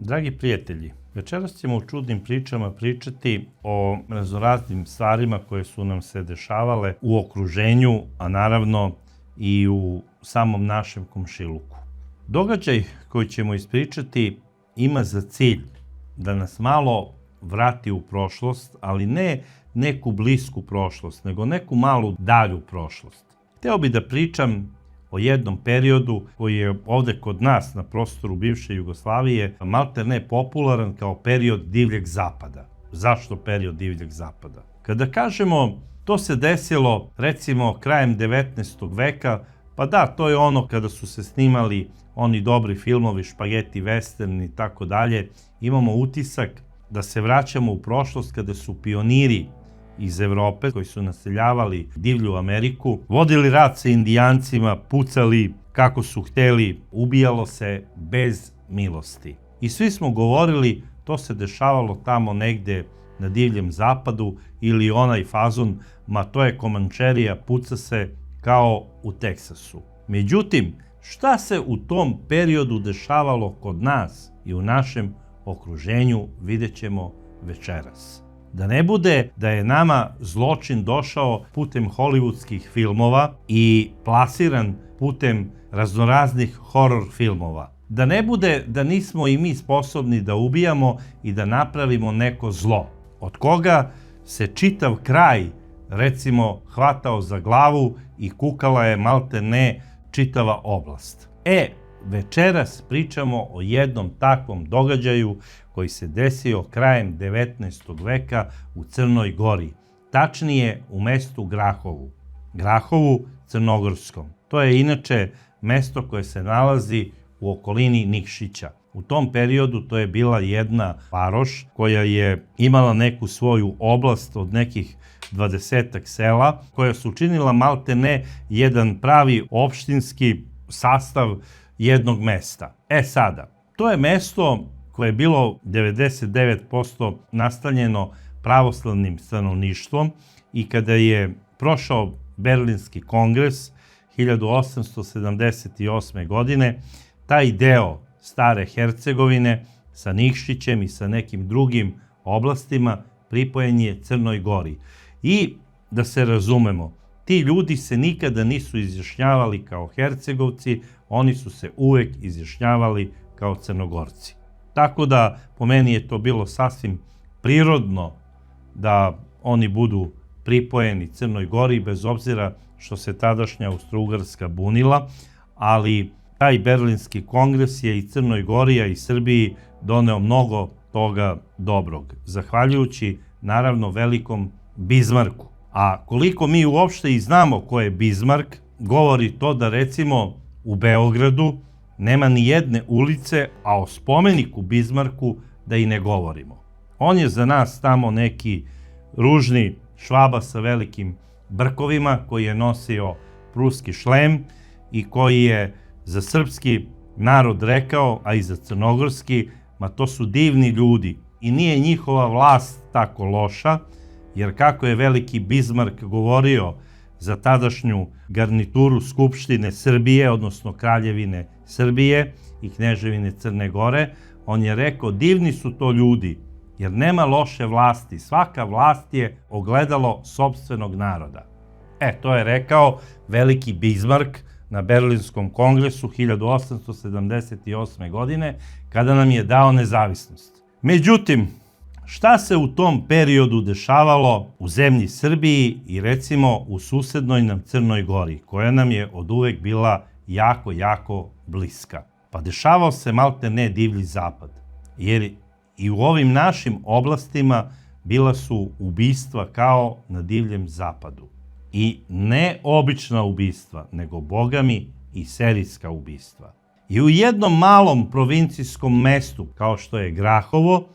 Dragi prijatelji, večeras ćemo u čudnim pričama pričati o raznoraznim stvarima koje su nam se dešavale u okruženju, a naravno i u samom našem komšiluku. Događaj koji ćemo ispričati ima za cilj da nas malo vrati u prošlost, ali ne neku blisku prošlost, nego neku malu dalju prošlost. Hteo bi da pričam o jednom periodu koji je ovde kod nas na prostoru bivše Jugoslavije maltene popularan kao period divljeg zapada. Zašto period divljeg zapada? Kada kažemo to se desilo recimo krajem 19. veka, pa da, to je ono kada su se snimali oni dobri filmovi, špageti, western i tako dalje, imamo utisak da se vraćamo u prošlost kada su pioniri iz Evrope koji su naseljavali divlju Ameriku, vodili rat sa Indijancima, pucali kako su hteli, ubijalo se bez milosti. I svi smo govorili to se dešavalo tamo negde na divljem zapadu ili onaj fazon, ma to je Komančerija, puca se kao u Teksasu. Međutim, šta se u tom periodu dešavalo kod nas i u našem okruženju vidjet ćemo večeras. Da ne bude da je nama zločin došao putem hollywoodskih filmova i plasiran putem raznoraznih horor filmova. Da ne bude da nismo i mi sposobni da ubijamo i da napravimo neko zlo, od koga se čitav kraj, recimo, hvatao za glavu i kukala je malte ne čitava oblast. Večeras pričamo o jednom takvom događaju koji se desio krajem 19. veka u Crnoj Gori, tačnije u mestu Grahovu crnogorskom. To je inače mesto koje se nalazi u okolini Nikšića. U tom periodu to je bila jedna varoš koja je imala neku svoju oblast od nekih 20-ak sela, koja su činila malte ne jedan pravi opštinski sastav jednog mesta. Sada, to je mesto koje je bilo 99% nastanjeno pravoslavnim stanovništvom i kada je prošao Berlinski kongres 1878. godine, taj deo stare Hercegovine sa Nikšićem i sa nekim drugim oblastima pripojen je Crnoj Gori. I da se razumemo, ti ljudi se nikada nisu izjašnjavali kao Hercegovci, oni su se uvek izjašnjavali kao Crnogorci. Tako da, po meni je to bilo sasvim prirodno da oni budu pripojeni Crnoj Gori, bez obzira što se tadašnja Austro-Ugarska bunila, ali taj Berlinski kongres je i Crnoj Gori, a i Srbiji doneo mnogo toga dobrog, zahvaljujući, naravno, velikom Bizmarku. A koliko mi uopšte i znamo ko je Bizmark, govori to da, recimo, u Beogradu nema ni jedne ulice, a o spomeniku Bizmarku da i ne govorimo. On je za nas tamo neki ružni Švaba sa velikim brkovima koji je nosio pruski šlem i koji je za srpski narod rekao, a i za crnogorski, ma to su divni ljudi i nije njihova vlast tako loša, jer kako je veliki Bizmark govorio za tadašnju garnituru Skupštine Srbije, odnosno Kraljevine Srbije i Kneževine Crne Gore, on je rekao divni su to ljudi, jer nema loše vlasti, svaka vlast je ogledalo sopstvenog naroda. To je rekao veliki Bizmark na Berlinskom kongresu 1878. godine, kada nam je dao nezavisnost. Međutim, šta se u tom periodu dešavalo u zemlji Srbiji i recimo u susednoj nam Crnoj Gori, koja nam je oduvek bila jako, jako bliska? Pa dešavao se malte ne divlji zapad, jer i u ovim našim oblastima bila su ubistva kao na divljem zapadu. I ne obična ubistva, nego bogami i serijska ubistva. I u jednom malom provincijskom mestu, kao što je Grahovo,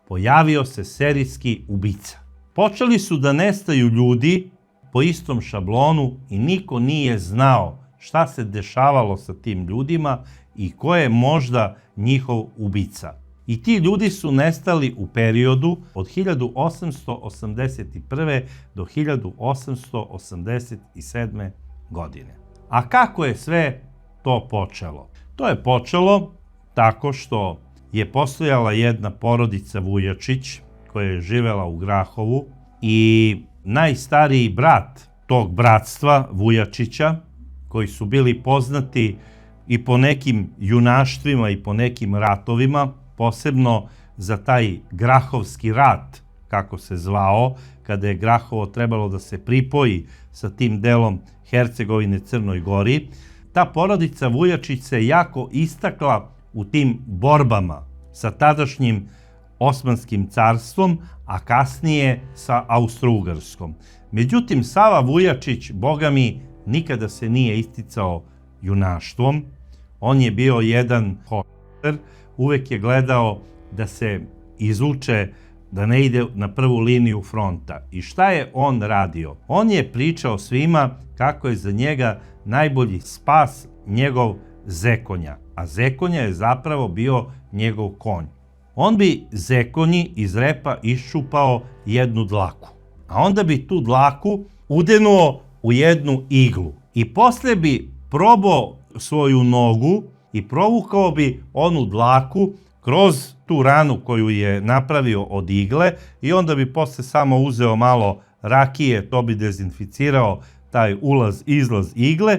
pojavio se serijski ubica. Počeli su da nestaju ljudi po istom šablonu i niko nije znao šta se dešavalo sa tim ljudima i ko je možda njihov ubica. I ti ljudi su nestali u periodu od 1881. do 1887. godine. A kako je sve to počelo? To je počelo tako što je postojala jedna porodica Vujačić koja je živela u Grahovu i najstariji brat tog bratstva Vujačića, koji su bili poznati i po nekim junaštvima i po nekim ratovima, posebno za taj Grahovski rat, kako se zvao, kada je Grahovo trebalo da se pripoji sa tim delom Hercegovine Crnoj Gori. Ta porodica Vujačić se jako istakla u tim borbama sa tadašnjim Osmanskim carstvom, a kasnije sa Austro-Ugarskom. Međutim, Sava Vujačić, boga mi, nikada se nije isticao junaštvom. On je bio jedan hoćer, uvek je gledao da se izuče, da ne ide na prvu liniju fronta. I šta je on radio? On je pričao svima kako je za njega najbolji spas njegov zekonja, a zekonja je zapravo bio njegov konj. On bi zekonji iz repa iščupao jednu dlaku, a onda bi tu dlaku udenuo u jednu iglu i posle bi probao svoju nogu i provukao bi onu dlaku kroz tu ranu koju je napravio od igle i onda bi posle samo uzeo malo rakije, to bi dezinficirao taj izlaz igle,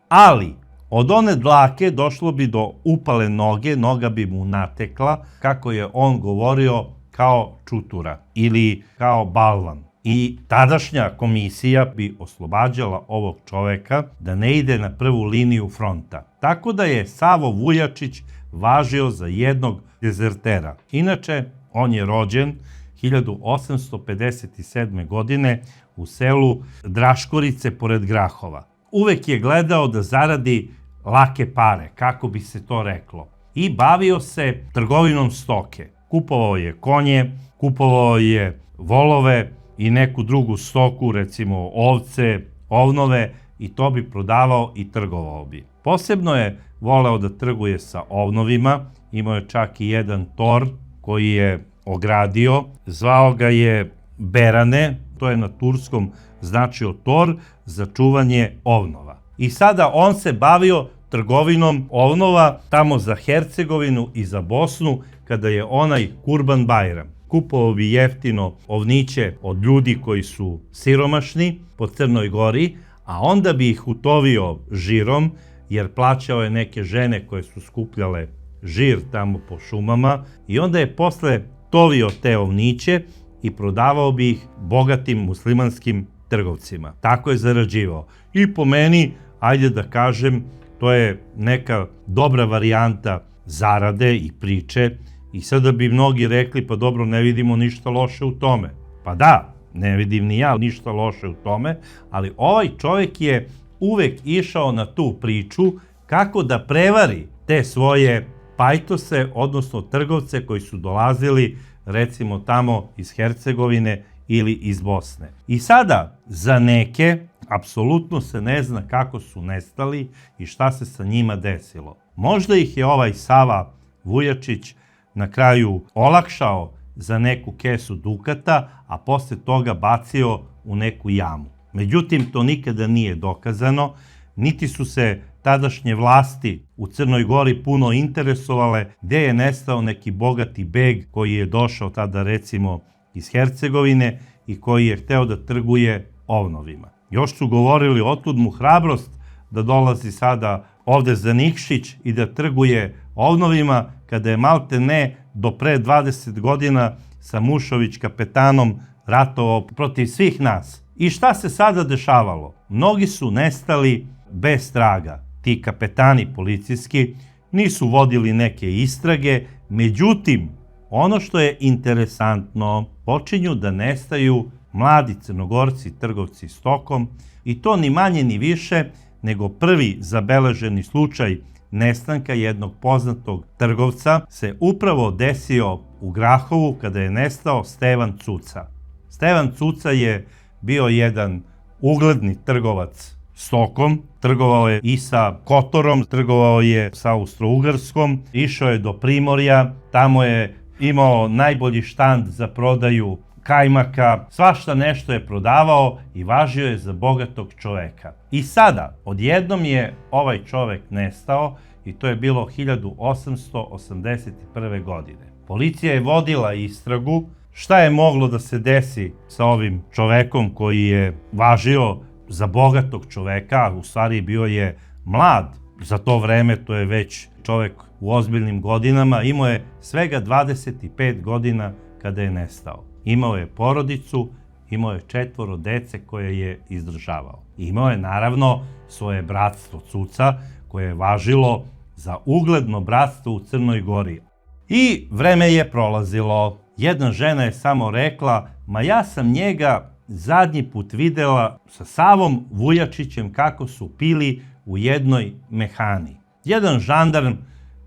ali od one dlake došlo bi do upale noge, noga bi mu natekla, kako je on govorio, kao čutura ili kao balvan. I tadašnja komisija bi oslobađala ovog čoveka da ne ide na prvu liniju fronta. Tako da je Savo Vujačić važio za jednog dezertera. Inače, on je rođen 1857. godine u selu Draškorice pored Grahova. Uvek je gledao da zaradi lake pare, kako bi se to reklo. I bavio se trgovinom stoke. Kupovao je konje, kupovao je volove i neku drugu stoku, recimo ovce, ovnove, i to bi prodavao i trgovao bi. Posebno je voleo da trguje sa ovnovima, imao je čak i jedan tor koji je ogradio, zvao ga je Berane, to je na turskom značio tor za čuvanje ovnova. I sada on se bavio trgovinom ovnova tamo za Hercegovinu i za Bosnu kada je onaj Kurban Bajram. Kupovao bi jeftino ovniće od ljudi koji su siromašni po Crnoj Gori, a onda bi ih utovio žirom, jer plaćao je neke žene koje su skupljale žir tamo po šumama i onda je posle tovio te ovniće i prodavao bi ih bogatim muslimanskim trgovcima. Tako je zarađivao. I po meni, ajde da kažem, to je neka dobra varijanta zarade i priče i sada bi mnogi rekli, pa dobro, ne vidimo ništa loše u tome. Pa da, ne vidim ni ja ništa loše u tome, ali ovaj čovjek je uvek išao na tu priču kako da prevari te svoje pajtose, odnosno trgovce koji su dolazili recimo tamo iz Hercegovine ili iz Bosne. I sada za neke apsolutno se ne zna kako su nestali i šta se sa njima desilo. Možda ih je ovaj Sava Vujačić na kraju olakšao za neku kesu dukata, a posle toga bacio u neku jamu. Međutim, to nikada nije dokazano, niti su se tadašnje vlasti u Crnoj Gori puno interesovale gde je nestao neki bogati beg koji je došao tada recimo iz Hercegovine i koji je hteo da trguje ovnovima. Još su govorili, otkud mu hrabrost da dolazi sada ovde za Nikšić i da trguje ovnovima, kada je malte ne do pre 20 godina sa Mušović kapetanom ratovao protiv svih nas. I šta se sada dešavalo? Mnogi su nestali bez traga. Ti kapetani policijski nisu vodili neke istrage, međutim, ono što je interesantno, počinju da nestaju mladi Crnogorci, trgovci stokom, i to ni manje ni više nego prvi zabeleženi slučaj nestanka jednog poznatog trgovca se upravo desio u Grahovu kada je nestao Stevan Cuca. Stevan Cuca je bio jedan ugledni trgovac stokom, trgovao je i sa Kotorom, trgovao je sa Austro-Ugarskom, išao je do Primorja, tamo je imao najbolji štand za prodaju kajmaka, svašta nešto je prodavao i važio je za bogatog čoveka. I sada, odjednom je ovaj čovek nestao i to je bilo 1881. godine. Policija je vodila istragu šta je moglo da se desi sa ovim čovekom koji je važio za bogatog čoveka, u stvari bio je mlad za to vreme, to je već čovek u ozbiljnim godinama, imao je svega 25 godina kada je nestao. Imao je porodicu, imao je 4 dece koje je izdržavao. Imao je naravno svoje bratstvo Cuca koje je važilo za ugledno bratstvo u Crnoj Gori. I vreme je prolazilo. Jedna žena je samo rekla, ma ja sam njega zadnji put videla sa Savom Vujačićem kako su pili u jednoj mehani. Jedan žandarm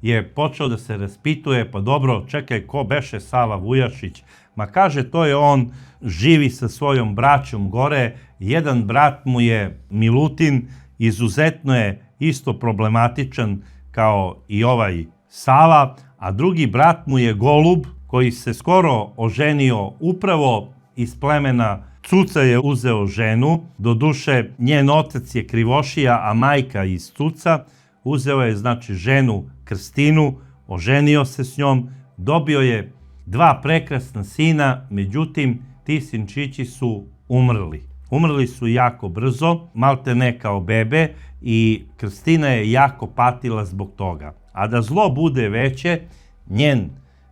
je počeo da se raspituje, pa dobro, čekaj, ko beše Sava Vujačić? Ma kaže, to je on, živi sa svojom braćom gore, jedan brat mu je Milutin, izuzetno je isto problematičan kao i ovaj Sava, a drugi brat mu je Golub, koji se skoro oženio upravo iz plemena Cuca je uzeo ženu, doduše njen otac je Krivošija, a majka iz Cuca, uzeo je znači ženu Krstinu, oženio se s njom, dobio je 2 prekrasna sina, međutim ti sinčići su umrli. Umrli su jako brzo, malte ne kao bebe, i Krstina je jako patila zbog toga. A da zlo bude veće, njen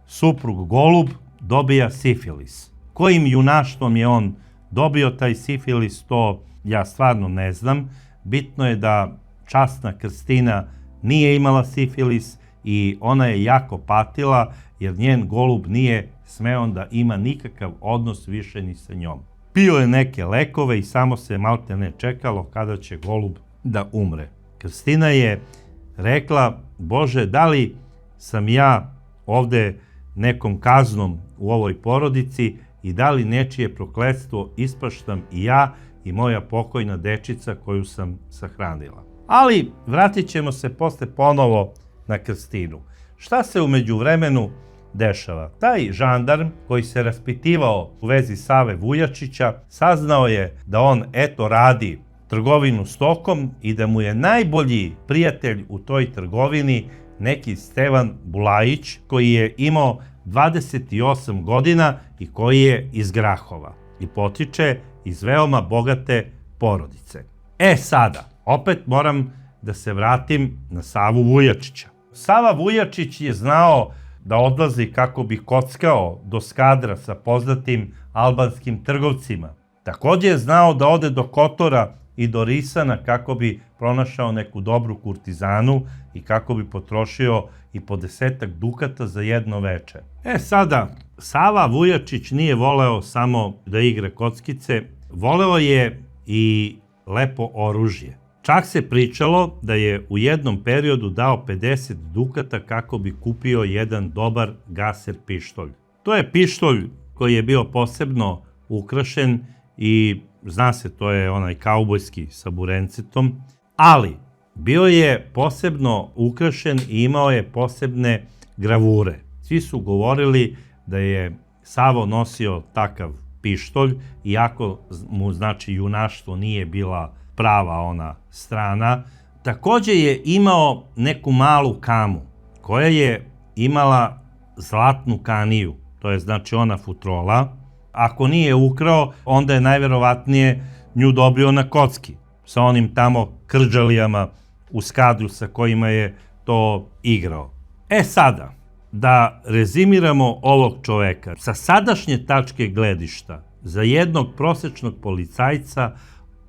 suprug Golub dobija sifilis. Kojim junaštvom je on dobio taj sifilis, to ja stvarno ne znam. Bitno je da časna Krstina nije imala sifilis i ona je jako patila jer njen Golub nije smeo da ima nikakav odnos više ni sa njom. Pio je neke lekove i samo se malte ne čekalo kada će Golub da umre. Krstina je rekla, Bože, da li sam ja ovde nekom kaznom u ovoj porodici i da li nečije prokletstvo ispaštam i ja i moja pokojna dečica koju sam sahranila. Ali vratit ćemo se posle ponovo na Krstinu. Šta se u međuvremenu dešava? Taj žandarm koji se raspitivao u vezi Save Vujačića saznao je da on eto radi trgovinu stokom i da mu je najbolji prijatelj u toj trgovini neki Stevan Bulajić koji je imao 28 godina i koji je iz Grahova i potiče iz veoma bogate porodice. Sada, opet moram da se vratim na Savu Vujačića. Sava Vujačić je znao da odlazi kako bi kockao do Skadra sa poznatim albanskim trgovcima. Također je znao da ode do Kotora i do Risana kako bi pronašao neku dobru kurtizanu i kako bi potrošio i po 10 dukata za jedno veče. Sada, Sava Vujačić nije voleo samo da igra kockice, voleo je i lepo oružje. Čak se pričalo da je u jednom periodu dao 50 dukata kako bi kupio jedan dobar gaser pištolj. To je pištolj koji je bio posebno ukrašen i zna se, to je onaj kaubojski sa burencetom, ali bio je posebno ukrašen i imao je posebne gravure. Svi su govorili da je Savo nosio takav pištolj, iako mu znači junaštvo nije bila prava ona strana. Također je imao neku malu kamu koja je imala zlatnu kaniju, to je znači ona futrola. Ako nije ukrao, onda je najverovatnije nju dobio na kocki sa onim tamo krđalijama u Skadru sa kojima je to igrao. Sada, da rezimiramo ovog čoveka. Sa sadašnje tačke gledišta, za jednog prosečnog policajca,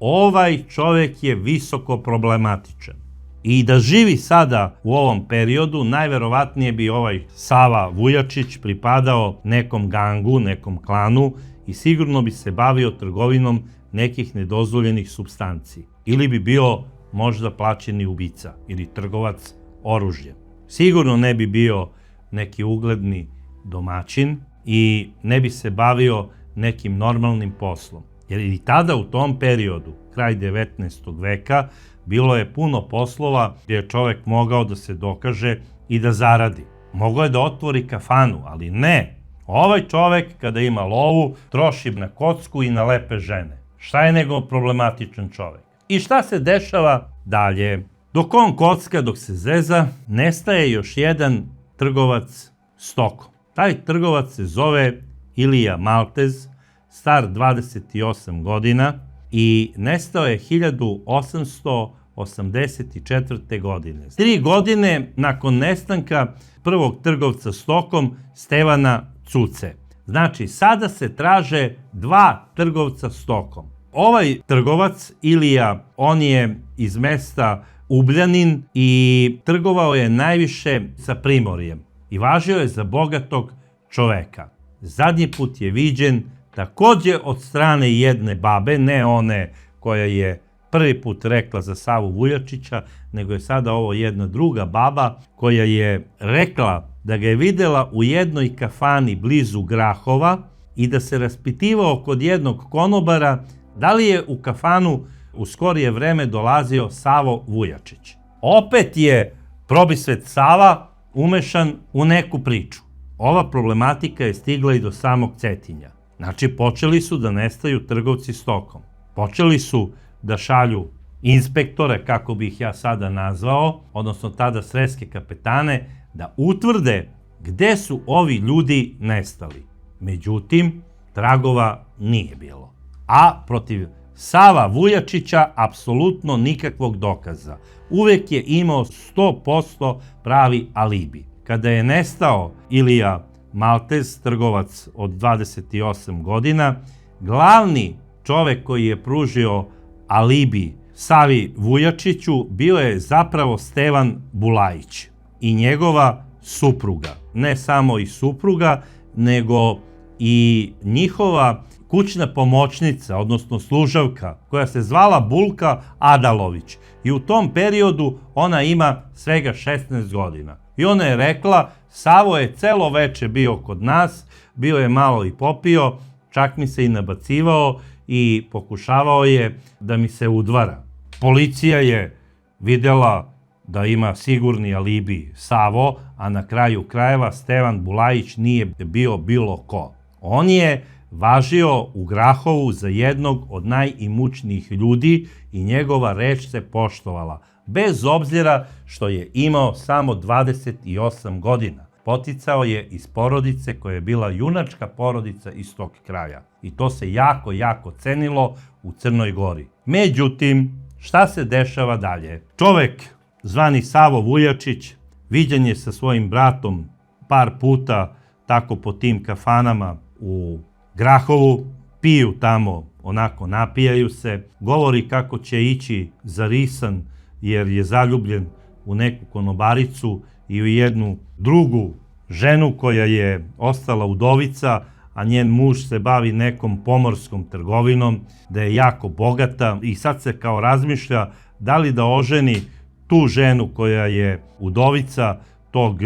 ovaj čovek je visoko problematičan. I da živi sada u ovom periodu, najverovatnije bi ovaj Sava Vujačić pripadao nekom gangu, nekom klanu i sigurno bi se bavio trgovinom nekih nedozvoljenih supstanci. Ili bi bio možda plaćeni ubica ili trgovac oružjem. Sigurno ne bi bio neki ugledni domaćin i ne bi se bavio nekim normalnim poslom. Jer i tada u tom periodu, kraj 19. veka, bilo je puno poslova gdje je čovek mogao da se dokaže i da zaradi. Mogao je da otvori kafanu, ali ne. Ovaj čovek kada ima lovu, troši na kocku i na lepe žene. Šta je nego problematičan čovek? I šta se dešava dalje? Dok on kocka, dok se zeza, nestaje još jedan trgovac stokom. Taj trgovac se zove Ilija Maltez, star 28 godina i nestao je 1884. godine. 3 godine nakon nestanka prvog trgovca stokom Stevana Cuce. Znači, sada se traže 2 trgovca stokom. Ovaj trgovac, Ilija, on je iz mesta Ubljanin i trgovao je najviše sa Primorjem i važio je za bogatog čoveka. Zadnji put je viđen takođe od strane jedne babe, ne one koja je prvi put rekla za Savu Vujačića, nego je sada ovo jedna druga baba koja je rekla da ga je videla u jednoj kafani blizu Grahova i da se raspitivao kod jednog konobara da li je u kafanu u skorije vreme dolazio Savo Vujačić. Opet je probisvet Sava umešan u neku priču. Ova problematika je stigla i do samog Cetinja. Znači, počeli su da nestaju trgovci stokom. Počeli su da šalju inspektore, kako bih ih ja sada nazvao, odnosno tada sredske kapetane, da utvrde gde su ovi ljudi nestali. Međutim, tragova nije bilo. A protiv Sava Vujačića apsolutno nikakvog dokaza. Uvek je imao 100% pravi alibi. Kada je nestao Ilija Maltez, trgovac od 28 godina, glavni čovek koji je pružio alibi Savi Vujačiću bio je zapravo Stevan Bulajić i njegova supruga. Ne samo i supruga, nego i njihova kućna pomoćnica, odnosno služavka, koja se zvala Bulka Adalović. I u tom periodu ona ima svega 16 godina. I ona je rekla, Savo je celo veče bio kod nas, bio je malo i popio, čak mi se i nabacivao i pokušavao je da mi se udvara. Policija je videla da ima sigurni alibi Savo, a na kraju krajeva Stevan Bulajić nije bio bilo ko. On je važio u Grahovu za jednog od najimućnijih ljudi i njegova reč se poštovala, bez obzira što je imao samo 28 godina. Poticao je iz porodice koja je bila junačka porodica iz tog kraja. I to se jako, jako cenilo u Crnoj Gori. Međutim, šta se dešava dalje? Čovek zvani Savo Vujačić viđen je sa svojim bratom par puta tako po tim kafanama u Grahovu, piju tamo, onako napijaju se, govori kako će ići za risan jer je zaljubljen u neku konobaricu i u jednu drugu ženu koja je ostala udovica, a njen muž se bavi nekom pomorskom trgovinom, da je jako bogata i sad se kao razmišlja da li da oženi tu ženu koja je udovica tog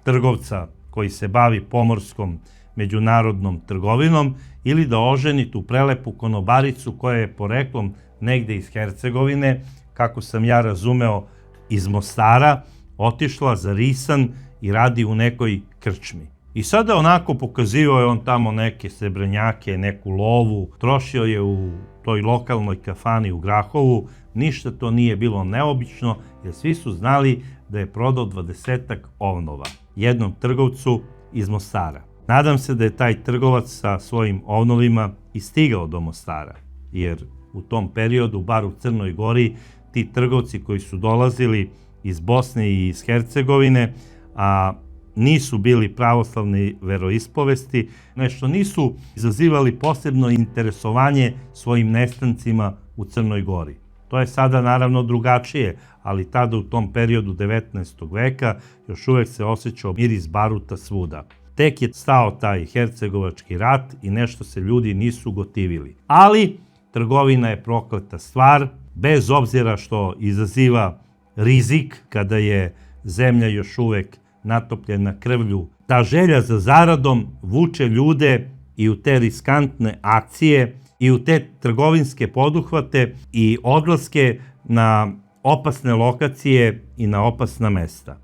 trgovca koji se bavi pomorskom međunarodnom trgovinom ili da oženi tu prelepu konobaricu koja je poreklom negde iz Hercegovine, kako sam ja razumeo iz Mostara, otišla za risan i radi u nekoj krčmi. I sada onako pokazivao je on tamo neke srebrenjake, neku lovu, trošio je u toj lokalnoj kafani u Grahovu, ništa to nije bilo neobično, jer svi su znali da je prodao 20 ovnova jednom trgovcu iz Mostara. Nadam se da je taj trgovac sa svojim ovnovima i stigao do Mostara, jer u tom periodu, bar u Crnoj Gori, ti trgovci koji su dolazili iz Bosne i iz Hercegovine, a nisu bili pravoslavne veroispovesti, nešto nisu izazivali posebno interesovanje svojim nestancima u Crnoj Gori. To je sada naravno drugačije, ali tada u tom periodu 19. veka još uvek se osjećao miris baruta svuda. Tek je stao taj hercegovački rat i nešto se ljudi nisu gotivili. Ali trgovina je prokleta stvar, bez obzira što izaziva rizik kada je zemlja još uvek natopljena krvlju. Ta želja za zaradom vuče ljude i u te riskantne akcije i u te trgovinske poduhvate i odlaske na opasne lokacije i na opasna mesta.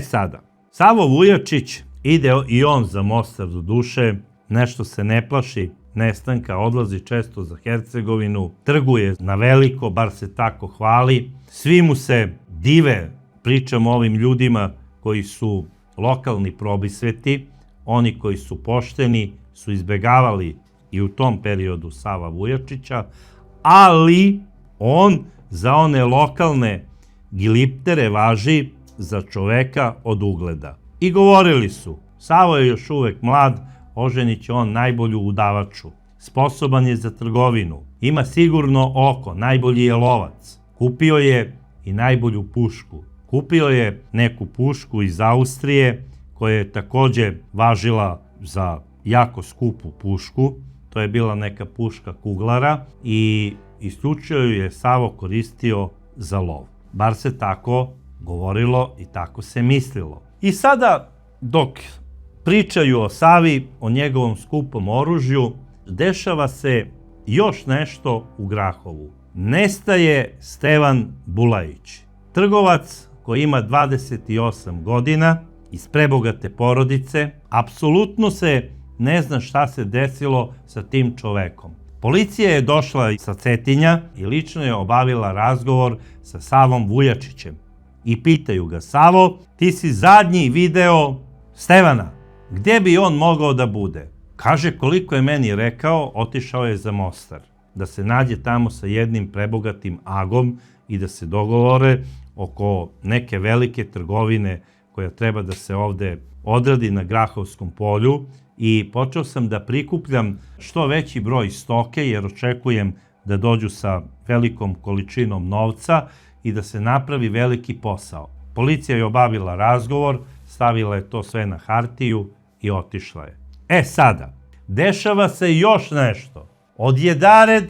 Sada, Savo Vujačić ide i on za Mostar do duše, nešto se ne plaši nestanka, odlazi često za Hercegovinu, trguje na veliko, bar se tako hvali. Svi mu se dive, pričam o ovim ljudima koji su lokalni probisveti, oni koji su pošteni, su izbegavali i u tom periodu Sava Vujačića, ali on za one lokalne giliptere važi za čoveka od ugleda. I govorili su, Savo je još uvek mlad, oženit će on najbolju udavaču, sposoban je za trgovinu, ima sigurno oko, najbolji je lovac, kupio je i najbolju pušku. Kupio je neku pušku iz Austrije koja je takođe važila za jako skupu pušku. To je bila neka puška kuglara i isključivo ju je Savo koristio za lov. Bar se tako govorilo i tako se mislilo. I sada dok pričaju o Savi, o njegovom skupom oružju, dešava se još nešto u Grahovu. Nestaje Stevan Bulajić, trgovac koji ima 28 godina, iz prebogate porodice. Apsolutno se ne zna šta se desilo sa tim čovekom. Policija je došla sa Cetinja i lično je obavila razgovor sa Savom Vujačićem. I pitaju ga, Savo, ti si zadnji video Stevana, gde bi on mogao da bude? Kaže, koliko je meni rekao, otišao je za Mostar, da se nađe tamo sa jednim prebogatim agom i da se dogovore oko neke velike trgovine koja treba da se ovde odradi na Grahovskom polju. I počeo sam da prikupljam što veći broj stoke, jer očekujem da dođu sa velikom količinom novca i da se napravi veliki posao. Policija je obavila razgovor, stavila je to sve na hartiju i otišla je. E sada, dešava se još nešto. Odjedared,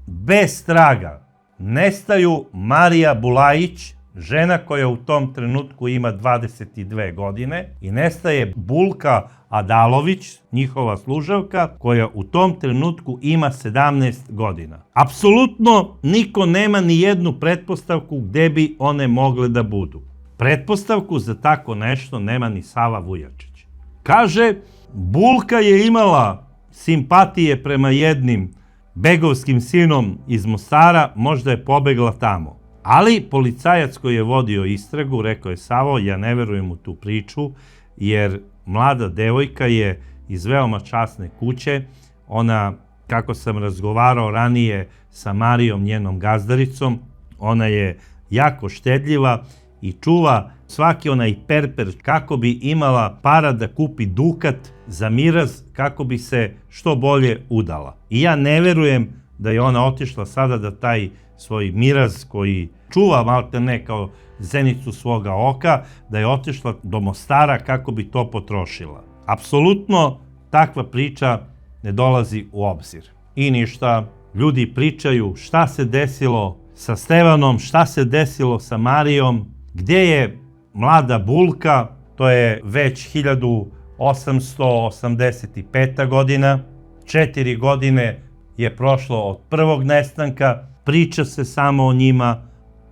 bez traga, nestaju Marija Bulajić, žena koja u tom trenutku ima 22 godine, i nestaje Bulka Adalović, njihova služavka, koja u tom trenutku ima 17 godina. Apsolutno niko nema ni jednu pretpostavku gde bi one mogle da budu. Pretpostavku za tako nešto nema ni Sava Vujačić. Kaže, Bulka je imala simpatije prema jednim begovskim sinom iz Mostara, možda je pobegla tamo. Ali policajac koji je vodio istragu rekao je, Savo, ja ne verujem u tu priču, jer mlada devojka je iz veoma časne kuće. Ona, kako sam razgovarao ranije sa Marijom, njenom gazdaricom, ona je jako štedljiva i čuva svaki onaj perper kako bi imala para da kupi dukat za miraz, kako bi se što bolje udala. I ja ne verujem da je ona otišla sada da taj svoj miraz koji čuva maltene kao zenicu svoga oka, da je otišla do Mostara kako bi to potrošila. Apsolutno takva priča ne dolazi u obzir. I ništa, ljudi pričaju šta se desilo sa Stevanom, šta se desilo sa Marijom, gdje je mlada Bulka, to je već 1885. godina, 4 godine je prošlo od prvog nestanka, priča se samo o njima,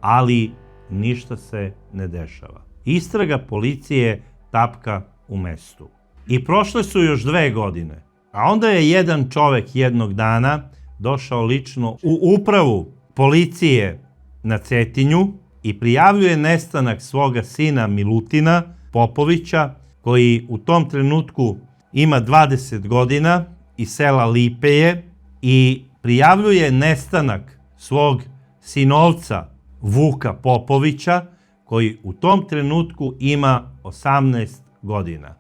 ali ništa se ne dešava. Istraga policije tapka u mestu. I prošle su još 2 godine. A onda je jedan čovek jednog dana došao lično u upravu policije na Cetinju i prijavljuje nestanak svoga sina Milutina Popovića, koji u tom trenutku ima 20 godina iz sela Lipeje, i prijavljuje nestanak svog sinovca Vuka Popovića, koji u tom trenutku ima 18 godina.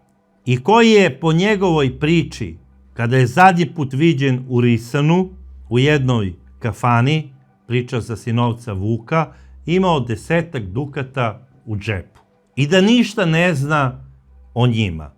I koji je po njegovoj priči, kada je zadnji put viđen u Risanu, u jednoj kafani, priča za sinovca Vuka, imao 10 dukata u džepu. I da ništa ne zna o njima.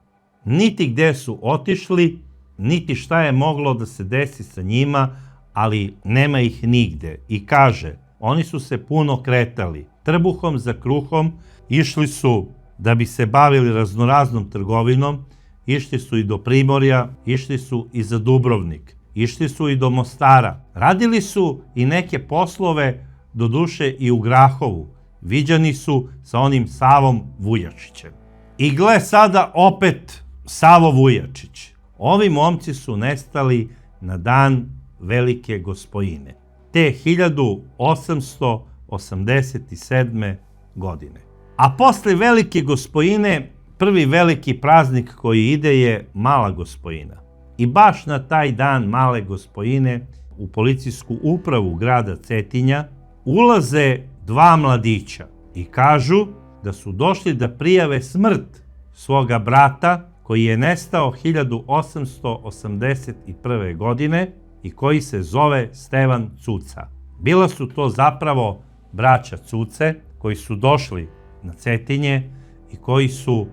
Niti gde su otišli, niti šta je moglo da se desi sa njima, ali nema ih nigde. I kaže, oni su se puno kretali, trbuhom za kruhom, išli su da bi se bavili raznoraznom trgovinom, išli su i do Primorja, išli su i za Dubrovnik, išli su i do Mostara. Radili su i neke poslove, doduše i u Grahovu. Viđani su sa onim Savom Vujačićem. I gle sada opet Savo Vujačić. Ovi momci su nestali na dan Velike Gospojine. Te 1887. godine. A posle Velike Gospojine, prvi veliki praznik koji ide je Mala Gospojina. I baš na taj dan Male Gospojine u policijsku upravu grada Cetinja ulaze dva mladića i kažu da su došli da prijave smrt svoga brata koji je nestao 1881. godine i koji se zove Stevan Cuca. Bila su to zapravo braća Cuce koji su došli na Cetinje i koji su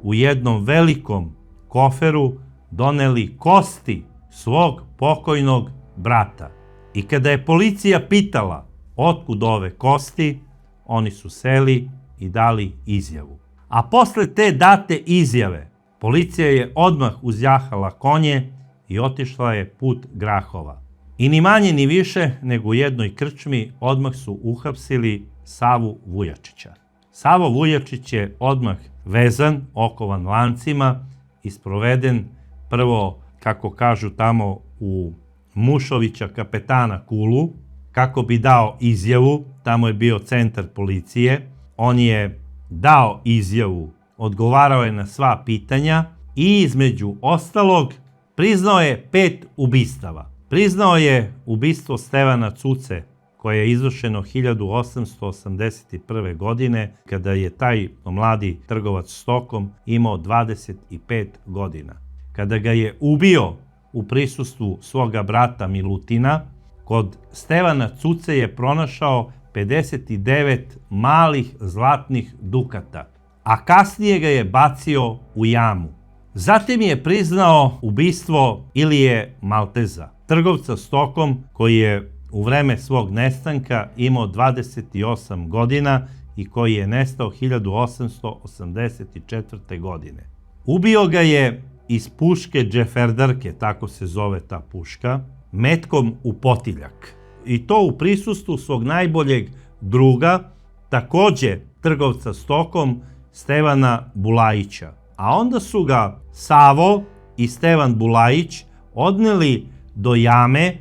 u jednom velikom koferu doneli kosti svog pokojnog brata. I kada je policija pitala otkud ove kosti, oni su seli i dali izjavu. A posle te date izjave, policija je odmah uzjahala konje i otišla je put Grahova. I ni manje ni više nego u jednoj krčmi odmah su uhapsili Savu Vujačića. Savo Vujačić je odmah vezan, okovan lancima i sproveden prvo, kako kažu tamo, u Mušovića kapetana Kulu, kako bi dao izjavu. Tamo je bio centar policije. On je dao izjavu, odgovarao je na sva pitanja i između ostalog priznao je 5 ubistava. Priznao je ubistvo Stevana Cuce, koje je izvršeno 1881. godine, kada je taj mladi trgovac stokom imao 25 godina. Kada ga je ubio u prisustvu svoga brata Milutina, kod Stevana Cuce je pronašao 59 malih zlatnih dukata, a kasnije ga je bacio u jamu. Zatim je priznao ubistvo Ilije Malteza, trgovca stokom koji je u vreme svog nestanka imao 28 godina i koji je nestao 1884. godine. Ubio ga je iz puške džeferdarke, tako se zove ta puška, metkom u potiljak. I to u prisustvu svog najboljeg druga, takođe trgovca stokom, Stevana Bulajića. A onda su ga Savo i Stevan Bulajić odneli do jame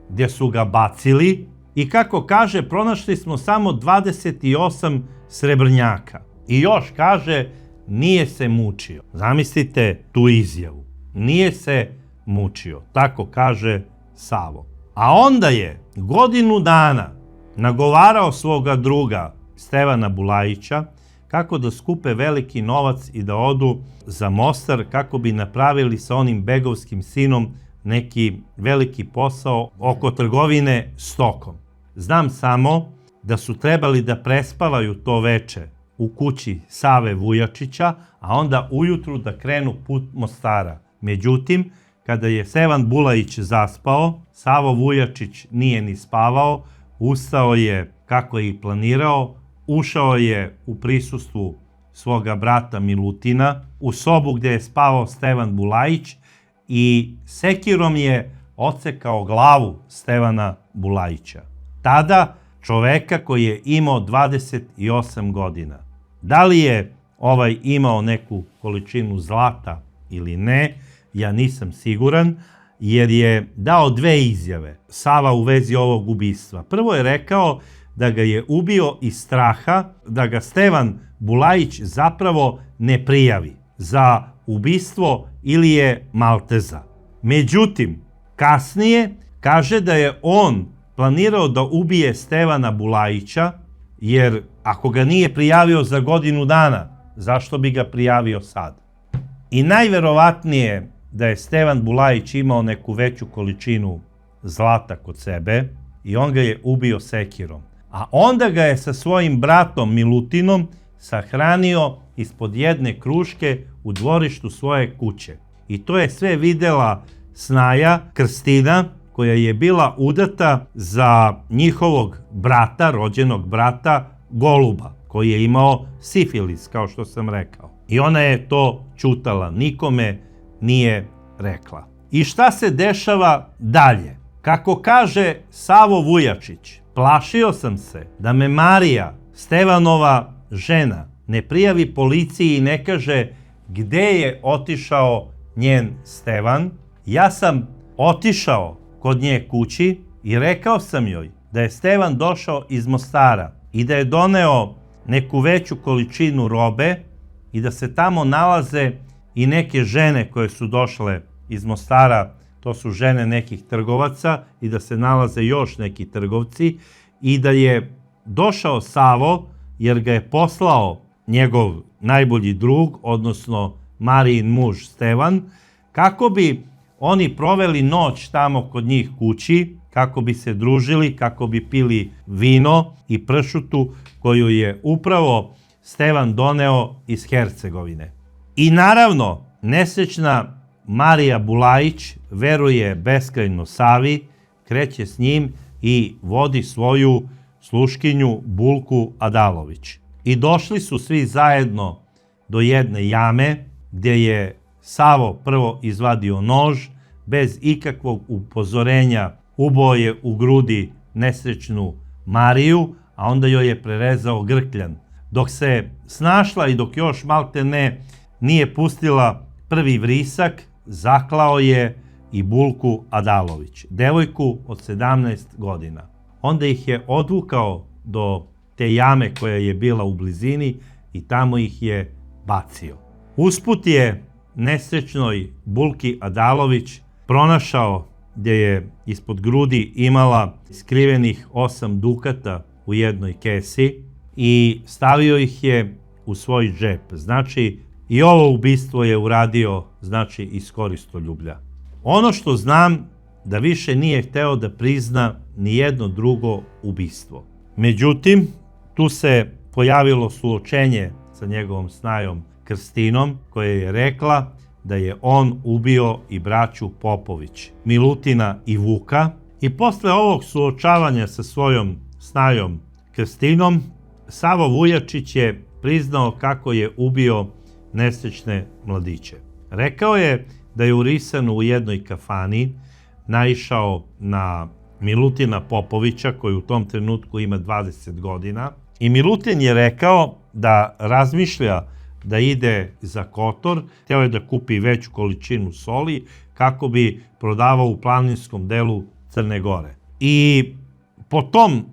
gdje su ga bacili i, kako kaže, pronašli smo samo 28 srebrnjaka. I još kaže, nije se mučio. Zamislite tu izjavu. Nije se mučio. Tako kaže Savo. A onda je godinu dana nagovarao svoga druga Stevana Bulajića kako da skupe veliki novac i da odu za Mostar kako bi napravili sa onim begovskim sinom neki veliki posao oko trgovine stokom. Znam samo da su trebali da prespavaju to veče u kući Save Vujačića, a onda ujutru da krenu put Mostara. Međutim, kada je Stevan Bulajić zaspao, Savo Vujačić nije ni spavao, ustao je kako je i planirao, ušao je u prisustvu svoga brata Milutina u sobu gdje je spavao Stevan Bulajić i sekirom je odsekao glavu Stevana Bulajića. Tada čoveka koji je imao 28 godina. Da li je imao neku količinu zlata ili ne, ja nisam siguran, jer je dao dve izjave Sava u vezi ovog ubistva. Prvo je rekao da ga je ubio iz straha da ga Stevan Bulajić zapravo ne prijavi za ubistvo Ilije Malteza. Međutim, kasnije kaže da je on planirao da ubije Stevana Bulajića, jer ako ga nije prijavio za godinu dana, zašto bi ga prijavio sad? I najverovatnije da je Stevan Bulajić imao neku veću količinu zlata kod sebe i on ga je ubio sekirom. A onda ga je sa svojim bratom Milutinom sahranio ispod jedne kruške u dvorištu svoje kuće. I to je sve videla snaja Krstina, koja je bila udata za njihovog brata, rođenog brata Goluba, koji je imao sifilis, kao što sam rekao. I ona je to ćutala, nikome nije rekla. I šta se dešava dalje? Kako kaže Savo Vujačić, plašio sam se da me Marija, Stevanova žena, ne prijavi policiji i ne kaže gde je otišao njen Stevan. Ja sam otišao kod nje kući i rekao sam joj da je Stevan došao iz Mostara i da je doneo neku veću količinu robe i da se tamo nalaze i neke žene koje su došle iz Mostara, to su žene nekih trgovaca, i da se nalaze još neki trgovci, i da je došao Savo jer ga je poslao njegov najbolji drug, odnosno Marijin muž Stevan, kako bi oni proveli noć tamo kod njih kući, kako bi se družili, kako bi pili vino i pršutu koju je upravo Stevan doneo iz Hercegovine. I naravno, nesrećna Marija Bulajić veruje beskrajno Savi, kreće s njim i vodi svoju sluškinju Bulku Adalović. I došli su svi zajedno do jedne jame gdje je Savo prvo izvadio nož, bez ikakvog upozorenja uboo je u grudi nesrećnu Mariju, a onda joj je prerezao grkljan. Dok se snašla i dok još malte ne nije pustila prvi vrisak, zaklao je i Bulku Adalović, devojku od 17 godina. Onda ih je odvukao do te jame koja je bila u blizini i tamo ih je bacio. Usput je nesrećnoj Bulki Adalović pronašao gdje je ispod grudi imala skrivenih 8 dukata u jednoj kesi i stavio ih je u svoj džep. Znači, i ovo ubistvo je uradio, znači, iz koristoljublja. Ono što znam, da više nije hteo da prizna ni jedno drugo ubistvo. Međutim, tu se pojavilo suočenje sa njegovom snajom Krstinom, koja je rekla da je on ubio i braću Popović, Milutina i Vuka. I posle ovog suočavanja sa svojom snajom Krstinom, Savo Vujačić je priznao kako je ubio nesrećne mladiće. Rekao je da je u Risanu u jednoj kafani naišao na Milutina Popovića, koji u tom trenutku ima 20 godina. I Milutin je rekao da razmišlja da ide za Kotor, hteo je da kupi veću količinu soli kako bi prodavao u planinskom delu Crne Gore. I po tom,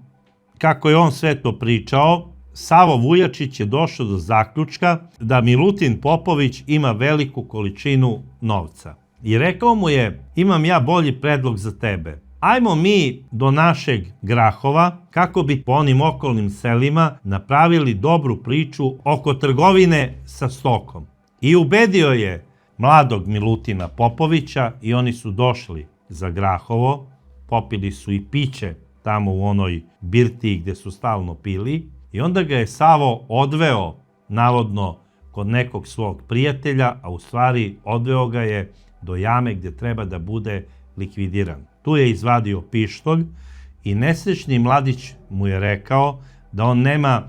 kako je on sve to pričao, Savo Vujačić je došao do zaključka da Milutin Popović ima veliku količinu novca. I rekao mu je, imam ja bolji predlog za tebe. Ajmo mi do našeg Grahova kako bi po onim okolnim selima napravili dobru priču oko trgovine sa stokom. I ubedio je mladog Milutina Popovića i oni su došli za Grahovo, popili su i piće tamo u onoj birtiji gdje su stalno pili i onda ga je Savo odveo navodno kod nekog svog prijatelja, a u stvari odveo ga je do jame gdje treba da bude likvidiran. Tu je izvadio pištolj i nesrećni mladić mu je rekao da on nema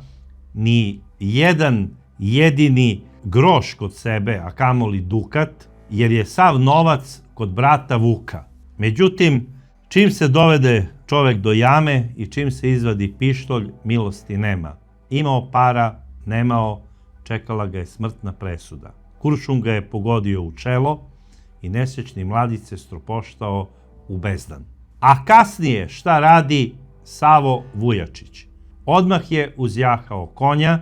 ni jedan jedini groš kod sebe, a kamoli dukat, jer je sav novac kod brata Vuka. Međutim, čim se dovede čovek do jame i čim se izvadi pištolj, milosti nema. Imao para, nemao, čekala ga je smrtna presuda. Kuršun ga je pogodio u čelo i nesrećni mladić se stropoštao u bezdan. A kasnije šta radi Savo Vujačić? Odmah je uzjahao konja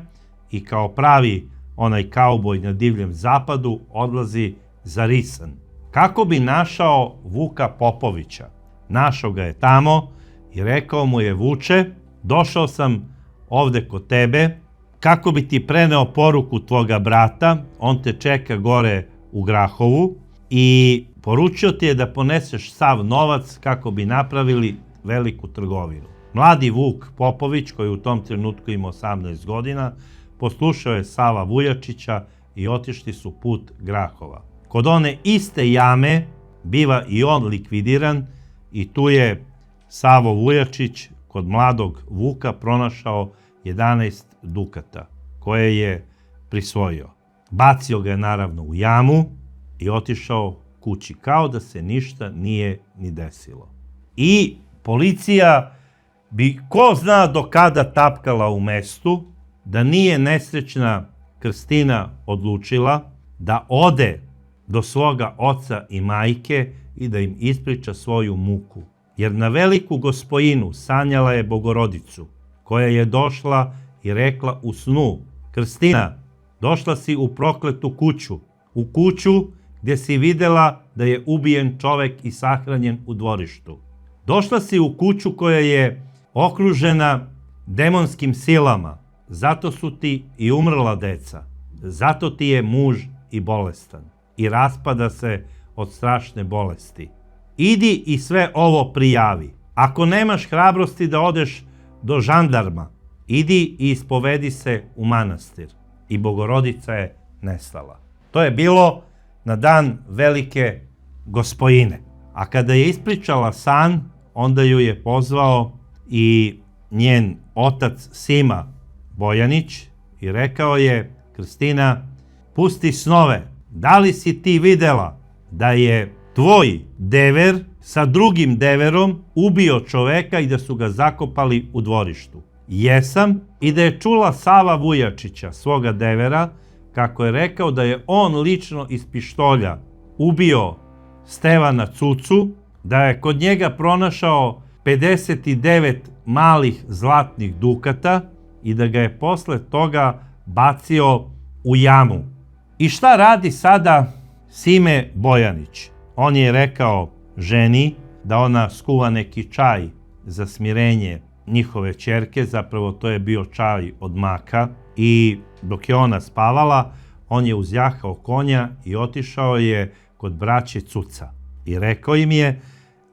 i kao pravi onaj kauboj na divljem zapadu odlazi za Risan. Kako bi našao Vuka Popovića? Našao ga je tamo i rekao mu je, Vuče, došao sam ovde kod tebe kako bi ti preneo poruku tvoga brata, on te čeka gore u Grahovu i poručio ti je da poneseš sav novac kako bi napravili veliku trgovinu. Mladi Vuk Popović, koji u tom trenutku ima 18 godina, poslušao je Sava Vujačića i otišli su put Grahova. Kod one iste jame biva i on likvidiran i tu je Savo Vujačić kod mladog Vuka pronašao 11 dukata koje je prisvojio. Bacio ga je naravno u jamu i otišao kući kao da se ništa nije ni desilo. I policija bi ko zna do kada tapkala u mestu da nije nesrećna Krstina odlučila da ode do svoga oca i majke i da im ispriča svoju muku. Jer na veliku gospojinu sanjala je Bogorodicu, koja je došla i rekla u snu: Krstina, došla si u prokletu kuću, u kuću gdje si videla da je ubijen čovek i sahranjen u dvorištu. Došla si u kuću koja je okružena demonskim silama, zato su ti i umrla deca, zato ti je muž i bolestan i raspada se od strašne bolesti. Idi i sve ovo prijavi. Ako nemaš hrabrosti da odeš do žandarma, idi i ispovedi se u manastir. I Bogorodica je nestala. To je bilo na dan Velike Gospojine. A kada je ispričala san, onda ju je pozvao i njen otac Sima Bojanić i rekao je: Krstina, pusti snove. Da li si ti videla da je tvoj dever sa drugim deverom ubio čoveka i da su ga zakopali u dvorištu? Jesam, i da je čula Sava Vujačića, svoga devera, kako je rekao da je on lično iz pištolja ubio Stevana Cucu, da je kod njega pronašao 59 malih zlatnih dukata i da ga je posle toga bacio u jamu. I šta radi sada Sime Bojanić? On je rekao ženi da ona skuva neki čaj za smirenje njihove ćerke, zapravo to je bio čaj od maka, i dok je ona spavala, on je uzjahao konja i otišao je kod braće Cuca i rekao im je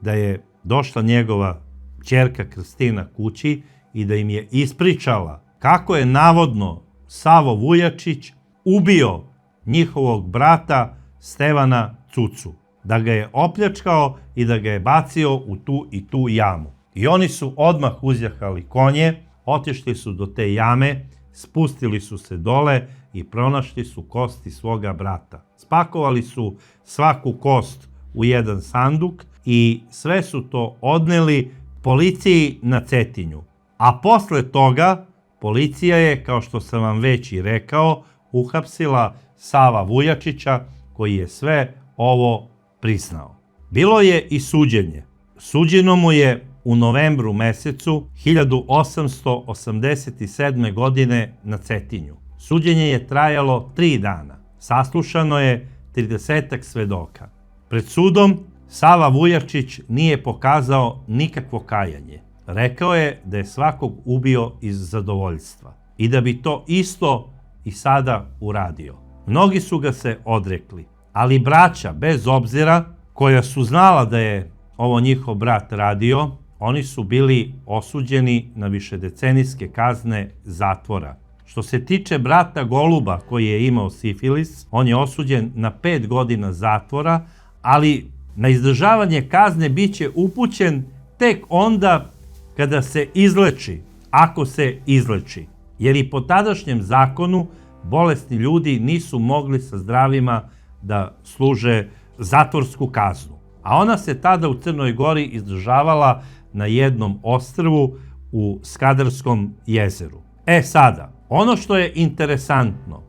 da je došla njegova ćerka Krstina kući i da im je ispričala kako je navodno Savo Vujačić ubio njihovog brata Stevana Cucu, da ga je opljačkao i da ga je bacio u tu i tu jamu. I oni su odmah uzjahali konje, otišli su do te jame, spustili su se dole i pronašli su kosti svoga brata. Spakovali su svaku kost u jedan sanduk i sve su to odneli policiji na Cetinju. A posle toga policija je, kao što sam vam već i rekao, uhapsila Sava Vujačića, koji je sve ovo priznao. Bilo je i suđenje. Suđeno mu je u novembru mesecu 1887. godine na Cetinju. Suđenje je trajalo 3 dana. Saslušano je 30-ak svedoka. Pred sudom Sava Vujačić nije pokazao nikakvo kajanje. Rekao je da je svakog ubio iz zadovoljstva i da bi to isto i sada uradio. Mnogi su ga se odrekli, ali braća, bez obzira, koja su znala da je ovo njihov brat radio, oni su bili osuđeni na višedecenijske kazne zatvora. Što se tiče brata Goluba, koji je imao sifilis, on je osuđen na 5 godina zatvora, ali na izdržavanje kazne biće upućen tek onda kada se izleči, ako se izleči. Jer i po tadašnjem zakonu bolesni ljudi nisu mogli sa zdravima da služe zatvorsku kaznu. A ona se tada u Crnoj Gori izdržavala na jednom ostrvu u Skadarskom jezeru. Sada, ono što je interesantno,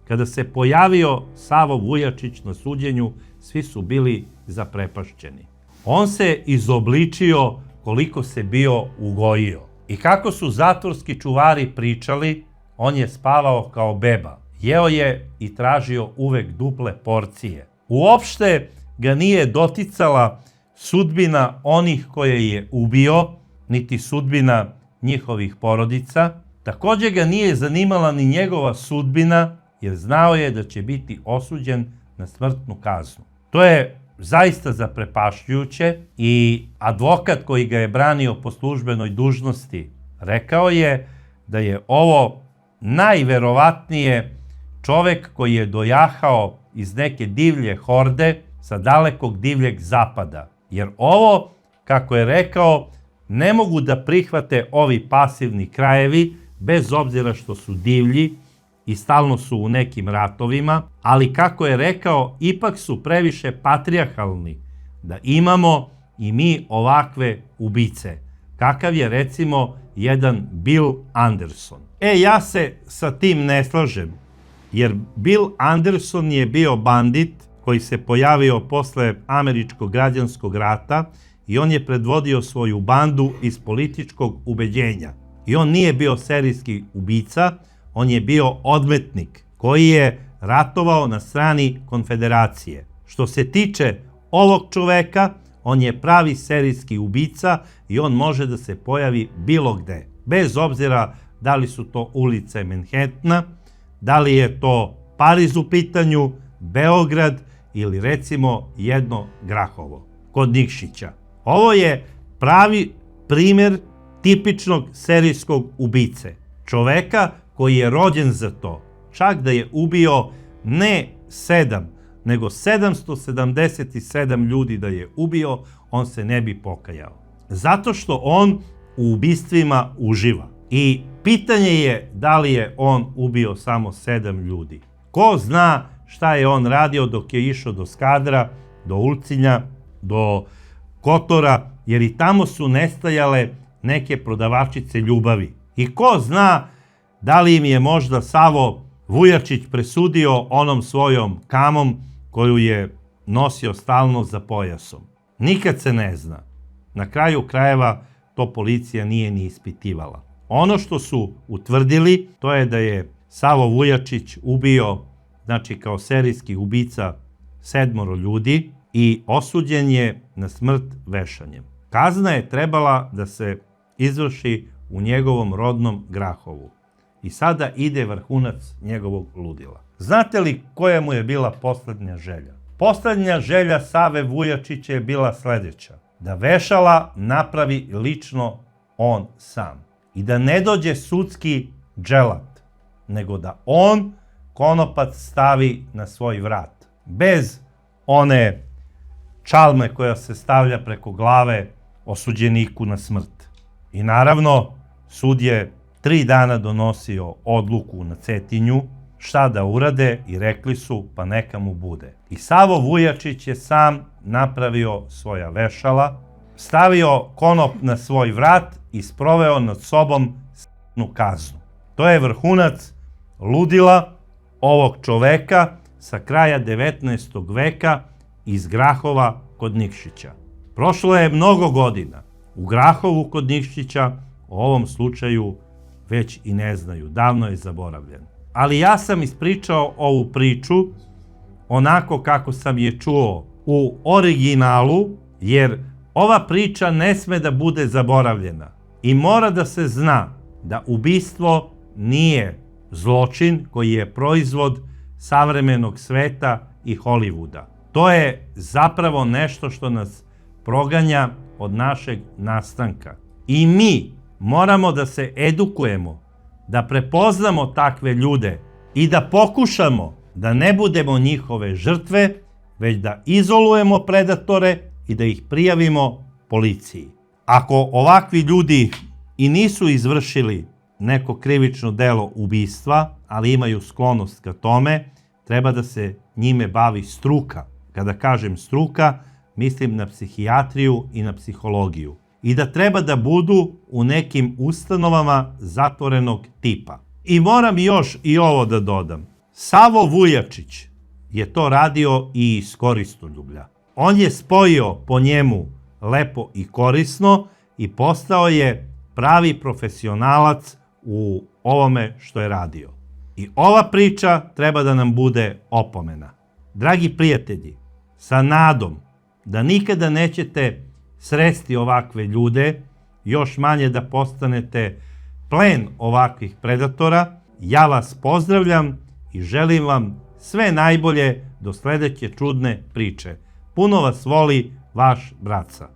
kada se pojavio Savo Vujačić na suđenju, svi su bili zaprepašćeni. On se izobličio koliko se bio ugojio. I kako su zatvorski čuvari pričali, on je spavao kao beba. Jeo je i tražio uvek duple porcije. Uopšte ga nije doticala sudbina onih koje je ubio, niti sudbina njihovih porodica. Također ga nije zanimala ni njegova sudbina, jer znao je da će biti osuđen na smrtnu kaznu. To je zaista zaprepašćujuće i advokat koji ga je branio po službenoj dužnosti rekao je da je ovo najverovatnije čovek koji je dojahao iz neke divlje horde sa dalekog divljeg zapada. Jer ovo, kako je rekao, ne mogu da prihvate ovi pasivni krajevi, bez obzira što su divlji i stalno su u nekim ratovima, ali kako je rekao, ipak su previše patrijarhalni da imamo i mi ovakve ubice, kakav je recimo jedan Bill Anderson. Ja se sa tim ne slažem, jer Bill Anderson je bio bandit koji se pojavio posle Američkog građanskog rata i on je predvodio svoju bandu iz političkog ubeđenja. I on nije bio serijski ubica, on je bio odmetnik koji je ratovao na strani Konfederacije. Što se tiče ovog čoveka, on je pravi serijski ubica i on može da se pojavi bilo gde. Bez obzira da li su to ulice Manhattana, da li je to Pariz u pitanju, Beograd ili recimo jedno Grahovo kod Nikšića. Ovo je pravi primjer tipičnog serijskog ubice. Čoveka koji je rođen za to. Čak da je ubio ne 7, nego 777 ljudi da je ubio, on se ne bi pokajao. Zato što on u ubistvima uživa. I pitanje je da li je on ubio samo 7 ljudi. Ko zna šta je on radio dok je išao do Skadra, do Ulcinja, do Kotora, jer i tamo su nestajale neke prodavačice ljubavi. I ko zna da li im je možda Savo Vujačić presudio onom svojom kamom koju je nosio stalno za pojasom. Nikad se ne zna. Na kraju krajeva to policija nije ni ispitivala. Ono što su utvrdili, to je da je Savo Vujačić ubio, znači kao serijski ubica, 7 ljudi i osuđen je na smrt vešanjem. Kazna je trebala da se izvrši u njegovom rodnom Grahovu. I sada ide vrhunac njegovog ludila. Znate li koja mu je bila poslednja želja? Poslednja želja Save Vujačića je bila sledeća. Da vešala napravi lično on sam. I da ne dođe sudski dželat, nego da on konopac stavi na svoj vrat. Bez one čalme koja se stavlja preko glave osuđeniku na smrt. I naravno, sud je 3 dana donosio odluku na Cetinju šta da urade i rekli su pa neka mu bude. I Savo Vujačić je sam napravio svoja vešala, stavio konop na svoj vrat i sproveo nad sobom s***nu kaznu. To je vrhunac ludila ovog čoveka sa kraja 19. veka iz Grahova kod Nikšića. Prošlo je mnogo godina. U Grahovu kod Nikšića o ovom slučaju već i ne znaju, davno je zaboravljen. Ali ja sam ispričao ovu priču onako kako sam je čuo u originalu, jer ova priča ne sme da bude zaboravljena. I mora da se zna da ubistvo nije zločin koji je proizvod savremenog sveta i Hollywooda. To je zapravo nešto što nas proganja od našeg nastanka. I mi moramo da se edukujemo, da prepoznamo takve ljude i da pokušamo da ne budemo njihove žrtve, već da izolujemo predatore i da ih prijavimo policiji. Ako ovakvi ljudi i nisu izvršili neko krivično delo ubistva, ali imaju sklonost ka tome, treba da se njime bavi struka. Kada kažem struka, mislim na psihijatriju i na psihologiju. I da treba da budu u nekim ustanovama zatvorenog tipa. I moram još i ovo da dodam. Savo Vujačić je to radio i iz koristoljublja. On je spojio po njemu lepo i korisno i postao je pravi profesionalac u ovome što je radio. I ova priča treba da nam bude opomena. Dragi prijatelji, sa nadom da nikada nećete sresti ovakve ljude, još manje da postanete plen ovakvih predatora, ja vas pozdravljam i želim vam sve najbolje do sledeće čudne priče. Puno vas voli vaš Braca.